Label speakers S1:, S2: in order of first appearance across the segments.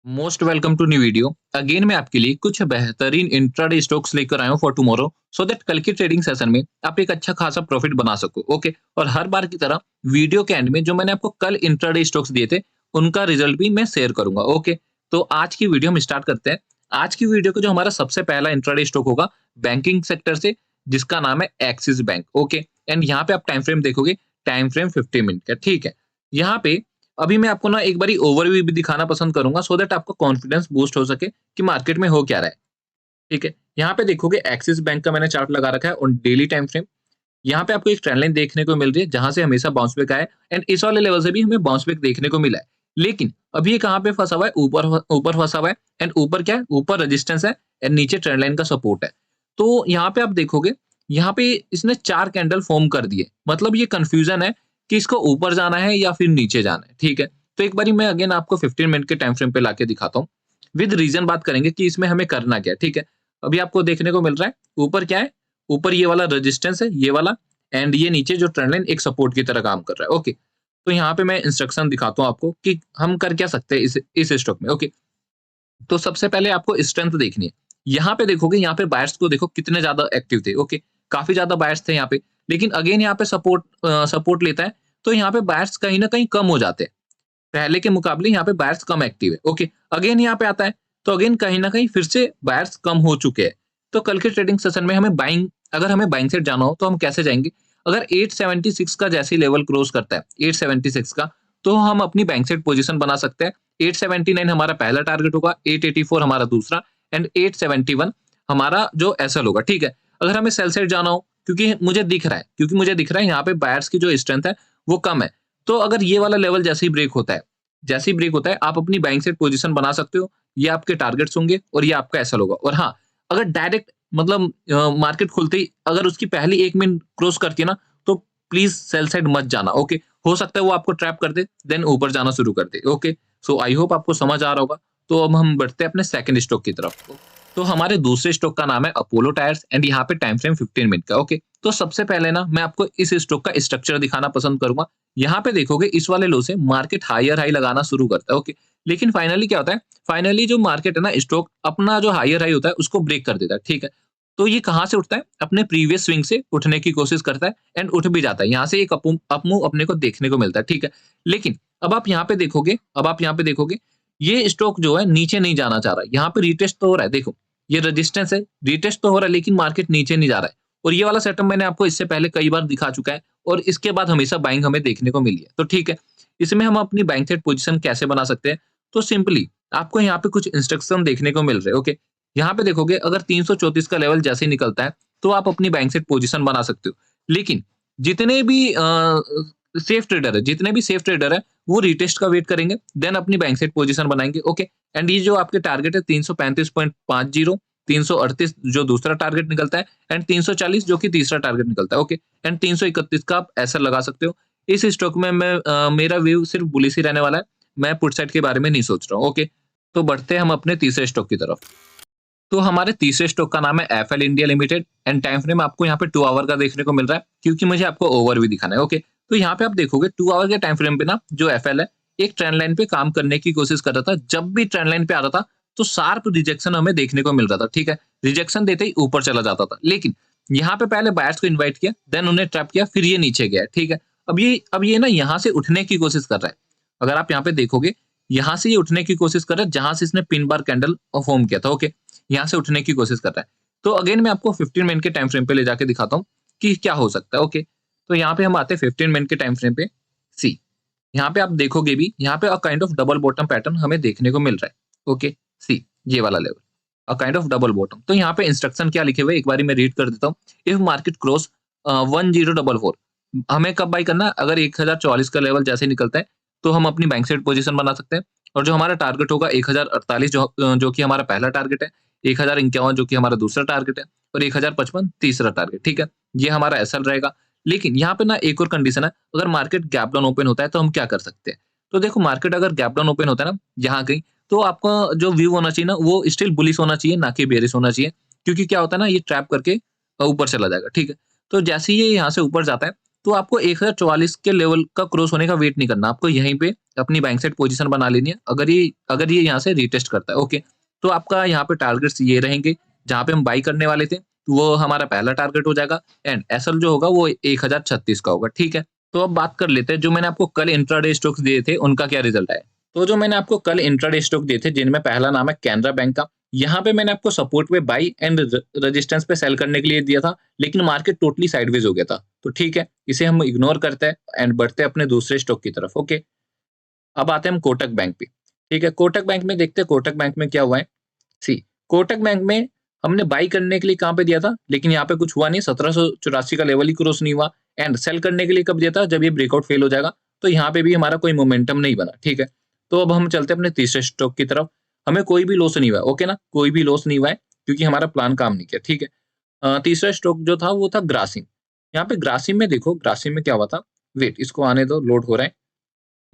S1: Most welcome to new video. Again मैं आपके लिए कुछ बेहतरीन इंट्राडे स्टॉक्स लेकर आया हूँ फॉर टुमारो, सो दैट कल के ट्रेडिंग सेशन में आप एक अच्छा खासा प्रॉफिट बना सको। ओके, और हर बार की तरह वीडियो के एंड में जो मैंने आपको कल इंट्राडे स्टॉक्स दिए थे उनका रिजल्ट भी मैं शेयर करूंगा। ओके, तो आज की वीडियो हम स्टार्ट करते हैं। आज की वीडियो का जो हमारा सबसे पहला इंट्राडे स्टॉक होगा बैंकिंग सेक्टर से, जिसका नाम है एक्सिस बैंक। ओके, एंड यहाँ पे आप टाइम फ्रेम देखोगे, टाइम फ्रेम 50 मिनट का। ठीक है, यहाँ पे अभी मैं आपको ना एक बारी ओवरव्यू भी दिखाना पसंद करूंगा, सो दैट आपका कॉन्फिडेंस बूस्ट हो सके कि मार्केट में हो क्या रहा है। ठीक है, यहाँ पे देखोगे एक्सिस बैंक का मैंने चार्ट लगा रखा है ऑन डेली टाइम फ्रेम। यहाँ पे आपको एक ट्रेंड लाइन देखने को मिल रही है जहां से हमेशा बाउंस बैक आया है, एंड इस वाले लेवल से भी हमें बाउंस बैक देखने को मिला है। लेकिन अभी ये कहाँ पे फंसा हुआ है? ऊपर ऊपर फंसा हुआ है। एंड ऊपर क्या है? ऊपर रेजिस्टेंस है एंड नीचे ट्रेंड लाइन का सपोर्ट है। तो यहाँ पे आप देखोगे, यहाँ पे इसने 4 कैंडल फॉर्म कर दिए, मतलब ये कंफ्यूजन है कि इसको ऊपर जाना है या फिर नीचे जाना है। ठीक है, तो एक बारी मैं अगेन आपको 15 मिनट के टाइम फ्रेम पे लाके दिखाता हूँ। विद रीजन बात करेंगे कि इसमें हमें करना क्या है। ठीक है, अभी आपको देखने को मिल रहा है ऊपर क्या है? ऊपर ये वाला रेजिस्टेंस है, ये वाला, एंड ये नीचे जो ट्रेंड लाइन एक सपोर्ट की तरह काम कर रहा है। ओके, तो यहाँ पे मैं इंस्ट्रक्शन दिखाता हूँ आपको कि हम कर क्या सकते हैं इस स्टॉक में। ओके, तो सबसे पहले आपको स्ट्रेंथ देखनी है। यहाँ पे देखोगे, यहाँ पे बायर्स को देखो कितने ज्यादा एक्टिव थे। ओके, काफी ज्यादा बायर्स थे यहाँ पे, लेकिन अगेन यहाँ पे सपोर्ट लेता है, तो यहाँ पे बायर्स कहीं ना कहीं कम हो जाते हैं। पहले के मुकाबले यहाँ पे बायर्स कम एक्टिव है। ओके, अगेन यहाँ पे आता है, तो अगेन कहीं ना कहीं फिर से बायर्स कम हो चुके हैं। तो कल के ट्रेडिंग सेशन में हमें बाइंग, अगर हमें बाइंग सेट जाना हो तो हम कैसे जाएंगे? अगर 876 का जैसे लेवल क्रॉस करता है 876 का, तो हम अपनी बाइंग सेट पोजीशन बना सकते हैं। 879 हमारा पहला टारगेट होगा, 884 हमारा दूसरा, एंड 871 हमारा जो एसएल होगा। ठीक है, अगर हमें सेल साइड जाना हो, क्योंकि मुझे दिख रहा है यहाँ पे बायर्स की जो स्ट्रेंथ है वो कम है, तो अगर ये वाला लेवल जैसे ही ब्रेक होता है आप अपनी बाइंग सेट पोजीशन बना सकते हो। ये आपके टारगेट्स होंगे और ये आपका एसएल होगा। और हाँ, अगर डायरेक्ट मतलब मार्केट खुलते ही अगर उसकी पहली 1 मिनट क्रॉस करती है ना, तो प्लीज सेल साइड मत जाना। ओके, हो सकता है वो आपको ट्रैप कर दे, देन ऊपर जाना शुरू कर दे। ओके, सो आई होप आपको समझ आ रहा होगा। तो अब हम बढ़ते हैं अपने सेकंड स्टॉक की तरफ। तो हमारे दूसरे स्टॉक का नाम है अपोलो टायर्स, एंड यहाँ पे टाइम फ्रेम 15 मिनट का। ओके, तो सबसे पहले ना मैं आपको इस स्टॉक का स्ट्रक्चर दिखाना पसंद करूंगा। यहाँ पे देखोगे इस वाले लो से मार्केट हायर हाई लगाना शुरू करता है। ओके, लेकिन फाइनली क्या होता है? फाइनली जो मार्केट है ना, स्टॉक अपना जो हायर हाई होता है उसको ब्रेक कर देता है। ठीक है, तो ये कहाँ से उठता है? अपने प्रीवियस स्विंग से उठने की कोशिश करता है एंड उठ भी जाता है। यहाँ से एक अप मूव अपने को देखने को मिलता है। ठीक है, लेकिन अब आप यहाँ पे देखोगे ये स्टॉक जो है नीचे नहीं जाना चाह रहा है। यहाँ पे रिटेस्ट तो हो रहा है, देखो ये रेजिस्टेंस है, रिटेस्ट तो हो रहा है, लेकिन मार्केट नीचे नहीं जा रहा है। और ये वाला सेटअप मैंने आपको इससे पहले कई बार दिखा चुका है, और इसके बाद हमेशा बाइंग हमें देखने को मिली है। तो ठीक है, इसमें हम अपनी बाइंग सेट पोजीशन कैसे बना सकते हैं? तो सिंपली आपको यहाँ पे कुछ इंस्ट्रक्शन देखने को मिल रहे हैं। ओके, यहाँ पे देखोगे अगर 334 का लेवल जैसे ही निकलता है तो आप अपनी बाइंग सेट पोजीशन बना सकते हो। लेकिन जितने भी सेफ ट्रेडर है वो रिटेस्ट का वेट करेंगे, देन अपनी बाइंग सेट पोजीशन बनाएंगे। ओके, एंड ये जो आपके टारगेट है 335.50, 338 जो दूसरा टारगेट निकलता है, एंड 340 जो कि तीसरा टारगेट निकलता है। ओके, एंड 331 का आप ऐसा लगा सकते हो। इस स्टॉक में मेरा व्यू सिर्फ बुलिश ही रहने वाला है, मैं पुट साइड के बारे में नहीं सोच रहा हूँ। ओके, तो बढ़ते हैं हम अपने तीसरे स्टॉक की तरफ। तो हमारे तीसरे स्टॉक का नाम है FL India limited, and time frame आपको यहाँ पे 2 आवर का देखने को मिल रहा है, क्योंकि मुझे आपको ओवरव्यू दिखाना है। ओके, तो यहाँ पे आप देखोगे 2 आवर के टाइम फ्रेम पे ना जो एफएल है एक ट्रेंड लाइन पे काम करने की कोशिश कर रहा था। जब भी ट्रेंड लाइन पे आता था तो शार्प रिजेक्शन हमें देखने को मिल रहा था। ठीक है, रिजेक्शन देते ही ऊपर चला जाता था, लेकिन यहाँ पे पहले बायर्स को इन्वाइट किया, देन उन्हें ट्रैप किया, फिर ये नीचे गया। ठीक है, अब ये ना यहाँ से उठने की कोशिश कर रहा है। अगर आप यहाँ पे देखोगे, यहाँ से ये उठने की कोशिश कर रहा है जहां से इसने पिन बार कैंडल फॉर्म किया था। ओके, यहाँ से उठने की कोशिश कर रहा है। तो अगेन मैं आपको 15 मिनट के टाइम फ्रेम पे ले जाके दिखाता हूँ कि क्या हो सकता है। ओके, तो यहाँ पे हम आते हैं 15 मिनट के टाइम फ्रेम पे। सी, यहाँ पे आप देखोगे भी, यहाँ पे kind of double bottom pattern हमें देखने को मिल रहा है। ओके, सी ये वाला level, kind of double bottom. तो यहाँ पे इंस्ट्रक्शन क्या लिखे हुए एक बार मैं रीड कर देता हूँ। इफ मार्केट क्रॉस 1044, हमें कब बाई करना है? अगर 1044 का लेवल जैसे निकलता है तो हम अपनी बैंक साइड पोजीशन बना सकते हैं, और जो हमारा टारगेट होगा 1048 जो कि हमारा पहला टारगेट है, 1051 जो कि हमारा दूसरा टारगेट है, और 1055 तीसरा टारगेट। ठीक है, ये हमारा एसएल रहेगा। लेकिन यहाँ पे ना एक और कंडीशन है, अगर मार्केट गैप डाउन ओपन होता है तो हम क्या कर सकते हैं? तो देखो मार्केट अगर गैप डाउन ओपन होता है ना यहाँ कहीं, तो आपका जो व्यू होना चाहिए ना वो स्टिल बुलिश होना चाहिए, ना कि बेरिश होना चाहिए। क्योंकि क्या होता है ना, ये ट्रैप करके ऊपर चला जाएगा। ठीक है, तो जैसे ही ये यहाँ से ऊपर जाता है तो आपको 1044 के लेवल का क्रॉस होने का वेट नहीं करना, आपको यहीं पे अपनी बाइंग साइड पोजीशन बना लेनी है, अगर ये यहाँ से रीटेस्ट करता है, ओके। तो आपका यहाँ पे टारगेट्स ये रहेंगे, जहाँ पे हम बाई करने वाले थे, तो वो हमारा पहला टारगेट हो जाएगा एंड एसएल जो होगा वो 1036 का होगा, ठीक है। तो अब बात कर लेते हैं, जो मैंने आपको कल इंट्राडे स्टॉक्स दिए थे, उनका क्या रिजल्ट आया। तो जो मैंने आपको कल इंट्राडे स्टॉक दिए थे, जिनमें पहला नाम है कैनरा बैंक का, यहाँ पे मैंने आपको सपोर्ट पे बाई एंड रेजिस्टेंस पे सेल करने के लिए दिया था, लेकिन मार्केट टोटली साइडवेज हो गया था। तो ठीक है, इसे हम इग्नोर करते हैं एंड बढ़ते हैं अपने दूसरे स्टॉक की तरफ, ओके। अब आते हैं हम कोटक बैंक पे, ठीक है। कोटक बैंक में देखते हैं कोटक बैंक में क्या हुआ है। सी, कोटक बैंक में हमने बाई करने के लिए कहाँ पे दिया था, लेकिन यहाँ पे कुछ हुआ नहीं, 1784 का लेवल ही क्रॉस नहीं हुआ एंड सेल करने के लिए कब दिया था, जब ये ब्रेकआउट फेल हो जाएगा। तो यहाँ पे भी हमारा कोई मोमेंटम नहीं बना, ठीक है। तो अब हम चलते हैं अपने तीसरे स्टॉक की तरफ। हमें कोई भी लॉस नहीं हुआ है, ओके ना, कोई भी लॉस नहीं हुआ है, क्योंकि हमारा प्लान काम नहीं किया, ठीक है। तीसरा स्टॉक जो था वो था ग्रासिम। यहाँ पे ग्रासिम में देखो, ग्रासिम में क्या हुआ था, वेट इसको आने दो, लोड हो रहा है।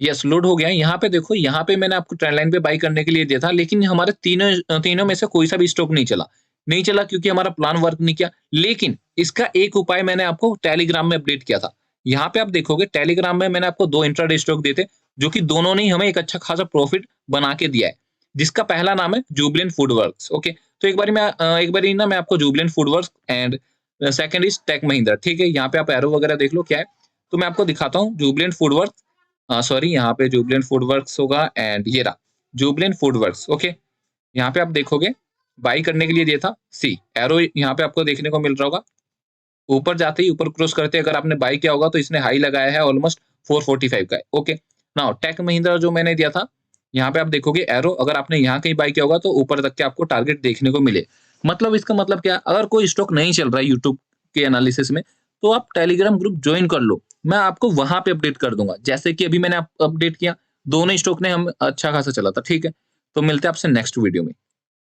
S1: यस, लोड हो गया है। यहाँ पे देखो, यहाँ पे मैंने आपको ट्रेंड लाइन पे बाई करने के लिए दिया था, लेकिन हमारे तीनों में से कोई सा भी स्टॉक नहीं चला। नहीं चला क्योंकि हमारा प्लान वर्क नहीं किया। लेकिन इसका एक उपाय मैंने आपको टेलीग्राम में अपडेट किया था। यहाँ पे आप देखोगे टेलीग्राम में मैंने आपको 2 इंट्राडे स्टॉक दिए थे, जो कि दोनों ने ही हमें एक अच्छा खासा प्रॉफिट बना के दिया है। जिसका पहला नाम है जुबिलेंट फूडवर्क्स, ओके। तो एक बारी ना मैं आपको Jubilant FoodWorks and second is Tech Mahindra, ठीक है। यहाँ पे आप एरो वगैरह देख लो क्या है। तो मैं आपको दिखाता हूँ जुबिलेंट फूडवर्क्स, सॉरी यहाँ पे जुबिलेंट फूडवर्क्स होगा एंड ये रहा जुबिलेंट फूडवर्क्स, ओके। यहाँ पे आप देखोगे बाई करने के लिए दिया था, सी एरो यहाँ पे आपको देखने को मिल रहा होगा। ऊपर जाते ही, ऊपर क्रॉस करते अगर आपने बाई किया होगा तो इसने हाई लगाया है ऑलमोस्ट 445 का है, ओके। नाउ टेक महिंद्रा जो मैंने दिया था, यहाँ पे आप देखोगे एरो, अगर आपने यहाँ कहीं बाई किया होगा तो ऊपर तक के आपको टारगेट देखने को मिले। मतलब इसका मतलब क्या, अगर कोई स्टॉक नहीं चल रहा है यूट्यूब के एनालिसिस में, तो आप टेलीग्राम ग्रुप ज्वाइन कर लो, मैं आपको वहां पे अपडेट कर दूंगा। जैसे कि अभी मैंने अपडेट किया, दोनों स्टॉक ने हम अच्छा खासा चला था, ठीक है। तो मिलते हैं आपसे नेक्स्ट वीडियो में।